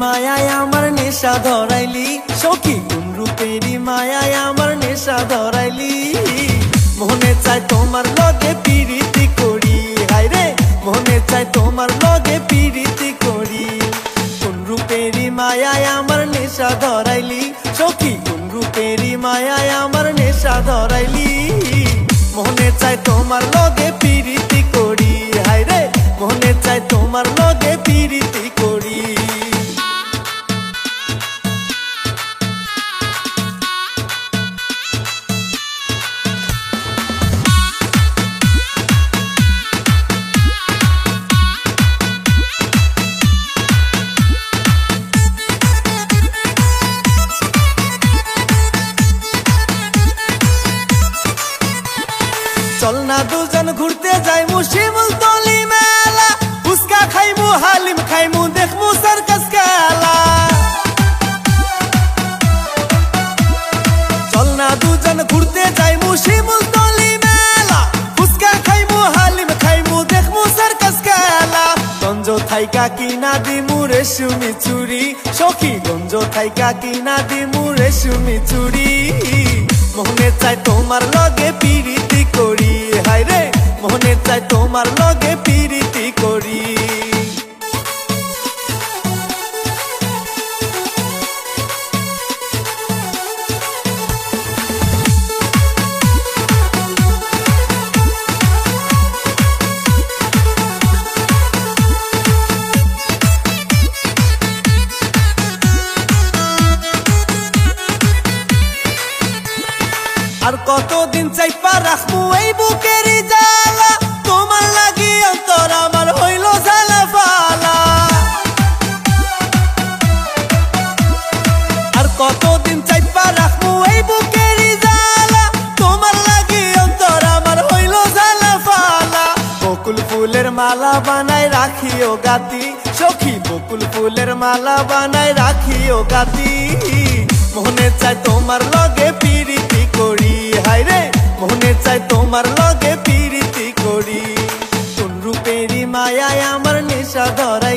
মায়ায় আমার নেশা ধরাইলি সখী, কোন রূপেরই মায়ায় আমার নেশা ধরাইলি। মনে চায় তোমার লগে পিরিতি করি, হায় রে মনে চায় তোমার লগে পিরিতি করি। কোন রূপেরই মায়ায় আমার নেশা ধরাইলি সখী, কোন রূপেরই মায়ায় আমার নেশা ধরাইলি। মনে চায় তোমার লগে পিরিতি করি, হায় রে মনে চায় তোমার লগে পিরিতি করি। চল না দুজন ঘুরতে যাইমু শিমুলতলি মেলা, ফুচকা খাইমু হালিম খাইমু দেখমু সার্কাস খেলা। চল না দুজন ঘুরতে যাইমু শিমুলতলি মেলা, ফুচকা খাইমু হালিম খাইমু দেখমু সার্কাস খেলা। গঞ্জ থাইকা কিনা দিমু রেশমি চুরি সখী, গঞ্জ থাইকা কিনা দিমু রেশমি চুরি। মনে চায় তোমার লগে পিরিতি করি, হায় রে মনে চায় তোমার লগে পিরিতি করি। আর কতদিন চাইপা রাখবো এই বুকেরই জ্বালা, তোমার লাগি অন্তর আমার হইল জ্বালা ফালা। আর কতদিন চাইপা রাখবো এই বুকেরই জ্বালা, তোমার লাগি অন্তর আমার হইল জ্বালা ফালা। বকুল ফুলের মালা বানায় রাখিও গাতি সখী, বকুল ফুলের মালা বানায় রাখিও গাতি। মনে চায় তোমার লগে পিরিতি করি, হায় রে মনে চায় তোমার লগে পিরিতি করি। কোন রূপেরই মায়ায় আমার নেশা ধরাইলি।